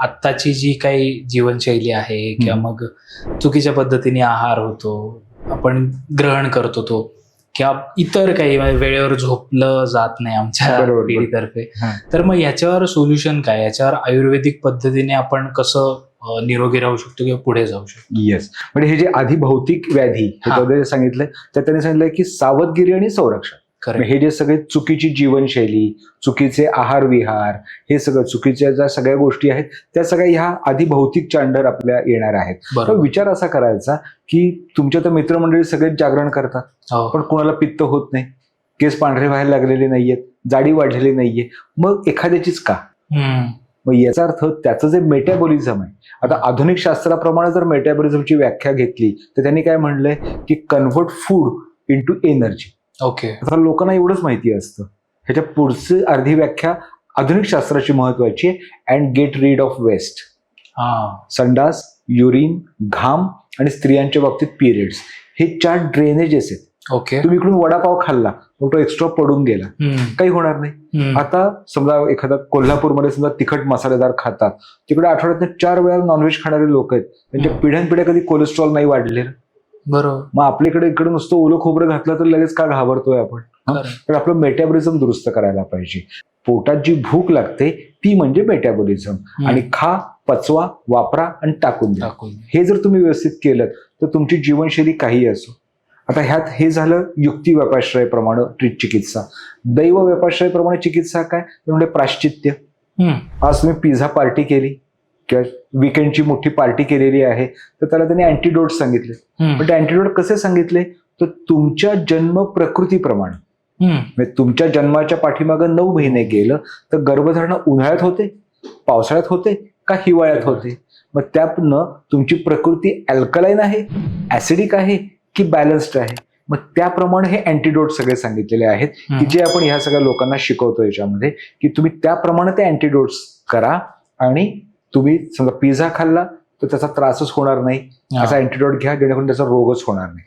आत्ताची जी काही जीवनशैली आहे किंवा मग चुकीच्या पद्धतीने आहार होतो, आपण ग्रहण करतो तो, किंवा इतर काही वेळेवर झोपलं जात नाही आमच्या बरोबर. पिढीतर्फे, हा. तर मग याच्यावर सोल्युशन काय? याच्यावर आयुर्वेदिक पद्धतीने आपण कसं निरोगी राहू शकतो किंवा पुढे जाऊ शकतो? येस, म्हणजे हे जे आधी भौतिक व्याधी ह्याच्यामध्ये सांगितलंय, तर त्यांनी सांगितलंय की सावधगिरी आणि संरक्षण. खरं. हे जे सगळे चुकीची जीवनशैली, चुकीचे आहार विहार, हे सगळं चुकीच्या ज्या सगळ्या गोष्टी आहेत त्या सगळ्या ह्या आधी भौतिकच्या अंडर आपल्या येणार आहेत. तर बरोबर. विचार असा करायचा की तुमच्या तर मित्रमंडळी सगळेच जागरण करतात, हो. पण कोणाला पित्त होत नाही, केस पांढरे व्हायला लागलेले नाहीयेत, जाडी वाढलेली नाहीये, मग एखाद्याचीच का? मग याचा अर्थ त्याचं जे मेटाबॉलिझम आहे, आता आधुनिक शास्त्राप्रमाणे जर मेटाबॉलिझमची व्याख्या घेतली तर त्यांनी काय म्हणलंय की convert food into energy. Okay. आता लोकांना एवढंच माहिती असतं. ह्याच्या पुढची अर्धी व्याख्या आधुनिक शास्त्राची महत्वाची आहे, and get rid of waste. संडास, युरिन, घाम आणि स्त्रियांच्या बाबतीत पिरियड्स, हे 4 ड्रेनेजेस आहेत. ओके. तुम्ही इकडून वडापाव खाल्ला मग तो एक्स्ट्रा पडून गेला, काही होणार नाही. आता समजा एखादा कोल्हापूरमध्ये समजा तिखट मसालेदार खातात, तिकडे आठवड्यात 4 वेळा नॉनव्हेज खाणारे लोक आहेत, त्यांच्या पिढ्यानपिढ्या कधी कोलेस्ट्रॉल नाही वाढलेलं. बरोबर. मग आपल्याकडे इकडे नुसतं ओलं खोबरं घातलं तर लगेच का घाबरतोय आपण? तर आपलं मेटाबॉलिझम दुरुस्त करायला पाहिजे. पोटात जी भूक लागते ती म्हणजे मेटाबॉलिझम, आणि खा, पचवा, वापरा आणि टाकून द्या. हे जर तुम्ही व्यवस्थित केलं तर तुमची जीवनशैली काही असो. आता ह्यात हे झालं युक्ती व्यापाश्रयप्रमाणे चिकित्सा. दैव व्यापाश्रयप्रमाणे चिकित्सा काय म्हणजे प्राश्चित्य. आज तुम्ही पिझ्झा पार्टी केली किंवा विकेंडची मोठी पार्टी केलेली आहे, तर त्याला त्यांनी अँटीडोट सांगितले. पण ते अँटीडोट कसे सांगितले? तर तुमच्या जन्म प्रकृतीप्रमाणे. म्हणजे तुमच्या जन्माच्या पाठीमागं 9 महिने गेलं तर गर्भधारणा उन्हाळ्यात होते, पावसाळ्यात होते का हिवाळ्यात होते, मग त्यातनं तुमची प्रकृती अल्कलाईन आहे, ऍसिडिक आहे की बॅलन्स्ड आहे, मग त्याप्रमाणे हे अँटीडोट सगळे सांगितलेले आहेत की जे आपण ह्या सगळ्या लोकांना शिकवतो याच्यामध्ये, की तुम्ही त्याप्रमाणे ते अँटीडोट्स करा. आणि तुम्ही समजा पिझ्झा खाल्ला तर त्याचा त्रासच होणार नाही, असा अँटीडोट घ्या जेणेकरून त्याचा रोगच होणार नाही.